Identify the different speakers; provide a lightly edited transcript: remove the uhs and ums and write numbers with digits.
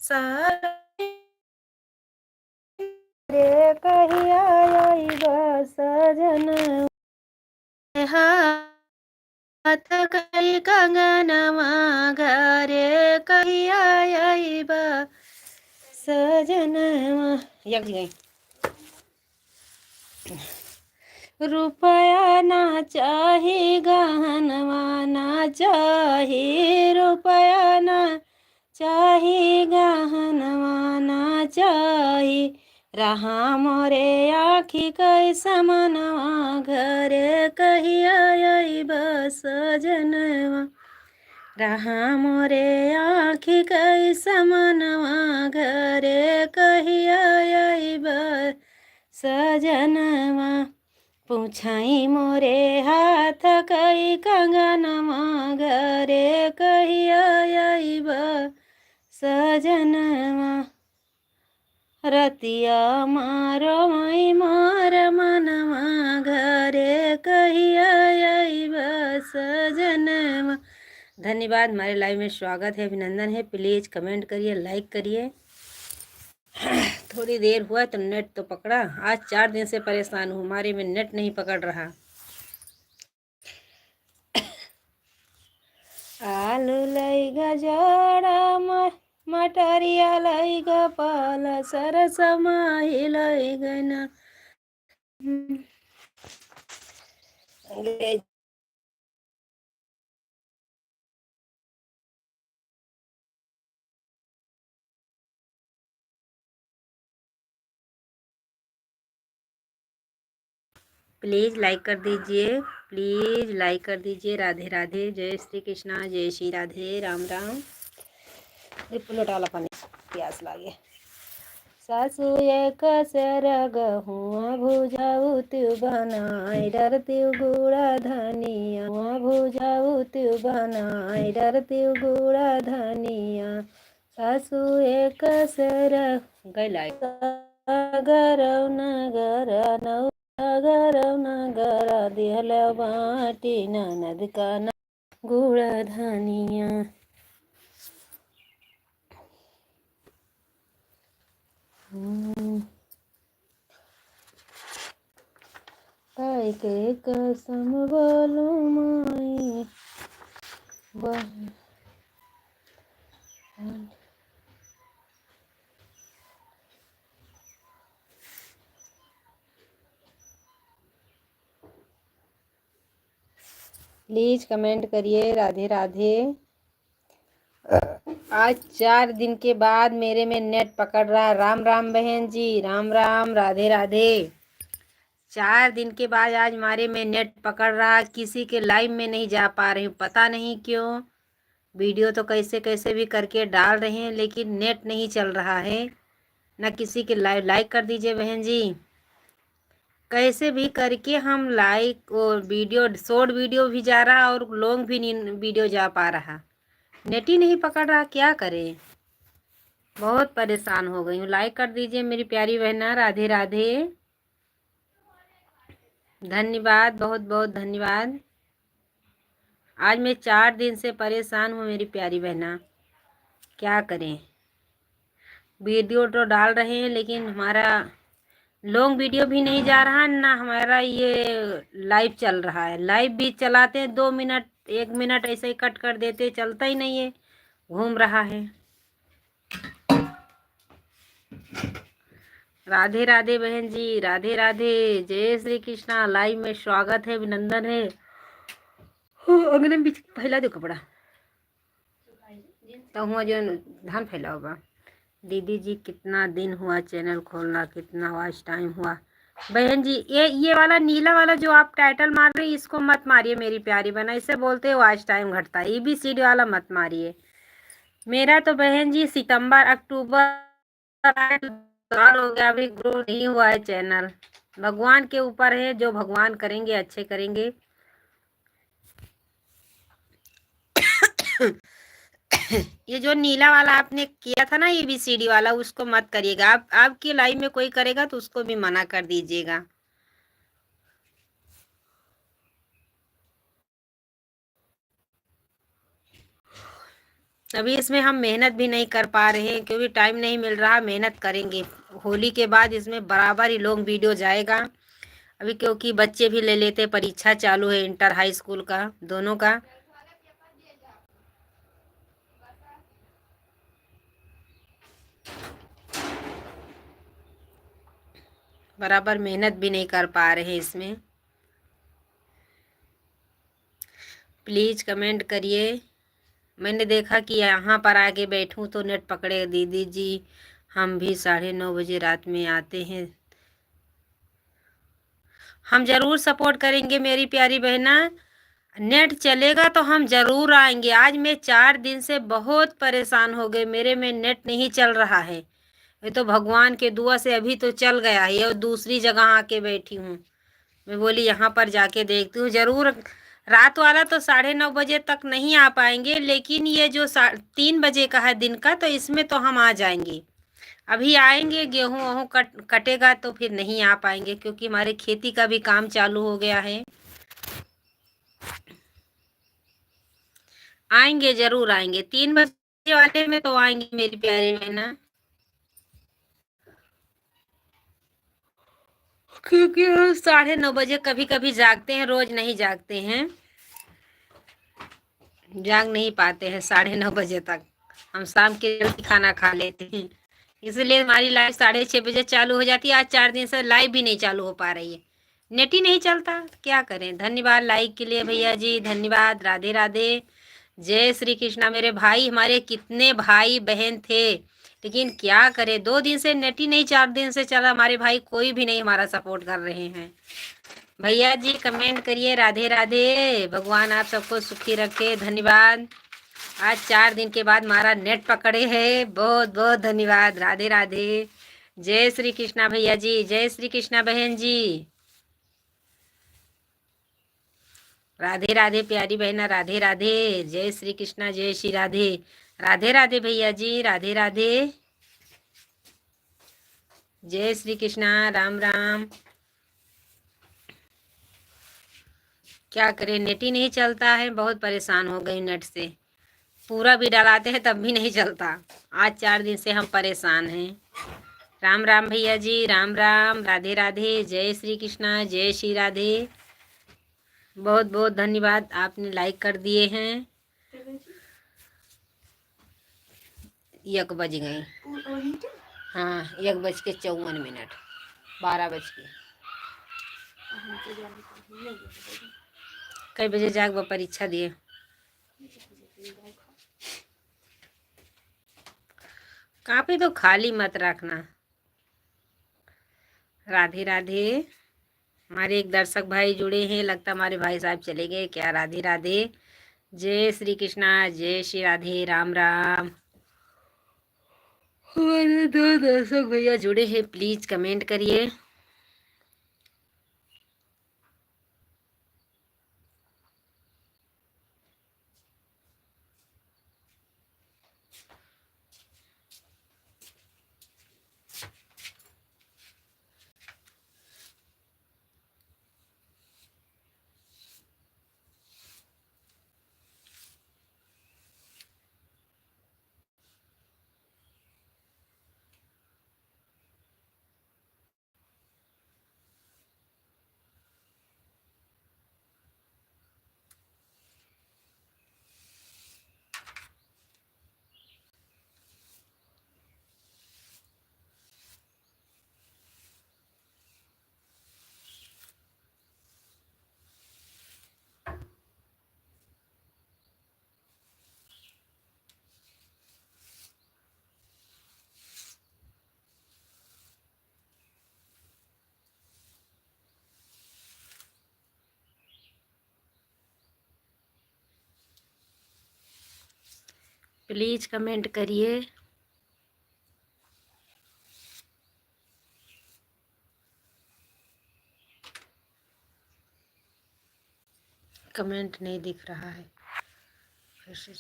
Speaker 1: सारे कहिया आइब सजन हाथ कई कंगनवा घरे कहिया आइब सजनवा। यक गई रुपया ना चाही गहनवा ना चाही रुपया ना चाही गहनवा ना चाही रहा मोरे आखी कैसा मनवा घरे कहिया आइब सजनवा रहा मोरे आखी कैसा मनवा घरे कहिया आइब सजनवा पूछाई मोरे हाथ कई कंगनवा घरे कहिया आइब सजनवा रतिया मारो मई मार मनवा घरे कहिया आइब सजनवा। धन्यवाद। हमारे लाइव में स्वागत है, अभिनंदन है। प्लीज़ कमेंट करिए, लाइक करिए। थोड़ी देर हुआ तो नेट तो पकड़ा। आज 4 दिन से परेशान हूँ, हमारे में नेट नहीं पकड़ रहा। आलू लईगा जड़ा मटरिया लईगा पाल सरस माही लईगा ना प्लीज़ लाइक कर दीजिए, प्लीज़ लाइक कर दीजिए। राधे राधे, जय श्री कृष्णा, जय श्री राधे, राम राम। लोटाला पानी प्यास लागे। सासू एक सर गहुआ भुजाऊ त्यू बनाई डर त्यू गुड़ा धनिया भुजाऊ त्यू बनाई डर त्यू गुड़ा धनिया सासू एक सर गैला गरौ नगर नौ गरौ नगर दिहल बाटी ननद का गुड़ा धनिया। काई के कसम बोलो माई प्लीज कमेंट करिए। राधे राधे। आज 4 दिन के बाद मेरे में नेट पकड़ रहा। राम राम बहन जी, राम राम, राधे राधे। 4 दिन के बाद आज हमारे में नेट पकड़ रहा। किसी के लाइव में नहीं जा पा रही हूँ, पता नहीं क्यों। वीडियो तो कैसे कैसे भी करके डाल रहे हैं, लेकिन नेट नहीं चल रहा है ना किसी के लाइव। लाइक कर दीजिए बहन जी। कैसे भी करके हम लाइक और वीडियो शॉर्ट वीडियो भी जा रहा और लॉन्ग भी नहीं वीडियो जा पा रहा। नेट ही नहीं पकड़ रहा, क्या करें। बहुत परेशान हो गई हूँ। लाइक कर दीजिए मेरी प्यारी बहना। राधे राधे, धन्यवाद, बहुत बहुत धन्यवाद। आज मैं 4 दिन से परेशान हूँ मेरी प्यारी बहना, क्या करें। वीडियो तो डाल रहे हैं लेकिन हमारा लॉन्ग वीडियो भी नहीं जा रहा ना हमारा ये लाइव चल रहा है। लाइव भी चलाते हैं 2 मिनट 1 मिनट ऐसे ही कट कर देते, चलता ही नहीं है, घूम रहा है। राधे राधे बहन जी, राधे राधे, जय श्री कृष्णा। लाइव में स्वागत है, अभिनंदन है। अंगने में फैला दो कपड़ा तो हुआ जो धान फैला होगा। दीदी जी कितना दिन हुआ चैनल खोलना, कितना वॉच टाइम हुआ। बहन जी ये वाला नीला वाला जो आप टाइटल मार रहे हैं इसको मत मारिए मेरी प्यारी बहना। इससे बोलते हैं वॉच टाइम घटता है। ABCD वाला मत मारिए। मेरा तो बहन जी सितंबर अक्टूबर साल हो गया, अभी ग्रो नहीं हुआ है चैनल। भगवान के ऊपर है, जो भगवान करेंगे अच्छे करेंगे। ये जो नीला वाला आपने किया था ना ABCD वाला, उसको मत करिएगा। आप आपकी लाइफ में कोई करेगा तो उसको भी मना कर दीजिएगा। अभी इसमें हम मेहनत भी नहीं कर पा रहे हैं क्योंकि टाइम नहीं मिल रहा। मेहनत करेंगे, होली के बाद इसमें बराबर ही लॉन्ग वीडियो जाएगा। अभी क्योंकि बच्चे भी ले लेते, परीक्षा चालू है इंटर हाई स्कूल का, दोनों का। बराबर मेहनत भी नहीं कर पा रहे हैं इसमें। प्लीज़ कमेंट करिए। मैंने देखा कि यहाँ पर आके बैठूं तो नेट पकड़े। दीदी जी हम भी 9:30 बजे रात में आते हैं। हम ज़रूर सपोर्ट करेंगे मेरी प्यारी बहना। नेट चलेगा तो हम ज़रूर आएंगे। आज मैं 4 दिन से बहुत परेशान हो गए, मेरे में नेट नहीं चल रहा है। ये तो भगवान के दुआ से अभी तो चल गया है और दूसरी जगह आके बैठी हूँ। मैं बोली यहाँ पर जाके देखती हूँ ज़रूर। रात वाला तो 9:30 बजे तक नहीं आ पाएंगे, लेकिन ये जो 3 बजे का है दिन का, तो इसमें तो हम आ जाएंगे। अभी आएंगे, गेहूँ वहूँ कटेगा तो फिर नहीं आ पाएंगे क्योंकि हमारे खेती का भी काम चालू हो गया है। आएंगे, ज़रूर आएंगे। 3 बजे वाले में तो आएंगे मेरी प्यारी बहना, क्योंकि 9:30 बजे कभी कभी जागते हैं, रोज नहीं जागते हैं। जाग नहीं पाते हैं 9:30 बजे तक। हम शाम के जल्दी खाना खा लेते हैं, इसलिए हमारी लाइव 6:30 बजे चालू हो जाती है। आज 4 दिन से लाइव भी नहीं चालू हो पा रही है, नेट ही नहीं चलता, क्या करें। धन्यवाद लाइक के लिए भैया जी, धन्यवाद। राधे राधे, जय श्री कृष्णा। मेरे भाई, हमारे कितने भाई बहन थे, लेकिन क्या करें, 2 दिन से नेट ही नहीं, 4 दिन से चला। हमारे भाई कोई भी नहीं हमारा सपोर्ट कर रहे हैं। भैया जी कमेंट करिए राधे राधे, भगवान आप सबको सुखी रखे। धन्यवाद। आज 4 दिन के बाद हमारा नेट पकड़े है, बहुत बहुत धन्यवाद। राधे राधे, जय श्री कृष्णा भैया जी, जय श्री कृष्णा बहन जी। राधे राधे प्यारी बहना, राधे राधे, जय श्री कृष्णा, जय श्री राधे। राधे राधे भैया जी, राधे राधे, जय श्री कृष्णा, राम राम। क्या करें, नेट ही नहीं चलता है, बहुत परेशान हो गई नेट से। पूरा भी डलाते हैं तब भी नहीं चलता। आज 4 दिन से हम परेशान हैं। राम राम भैया जी, राम राम। राधे राधे, जय श्री कृष्णा, जय श्री राधे। बहुत बहुत धन्यवाद, आपने लाइक कर दिए हैं। 1 बज गए। हाँ, 1:54, 12 बज के। कई बजे जाग वो परीक्षा दिए। कापी तो खाली मत रखना। राधे राधे, हमारे एक दर्शक भाई जुड़े हैं, लगता हमारे भाई साहब चले गए क्या। राधे राधे, जय श्री कृष्णा, जय श्री राधे, राम राम। हमारे 2 दर्शक भैया जुड़े हैं, प्लीज कमेंट करिए। प्लीज कमेंट करिए। कमेंट नहीं दिख रहा है, फिर से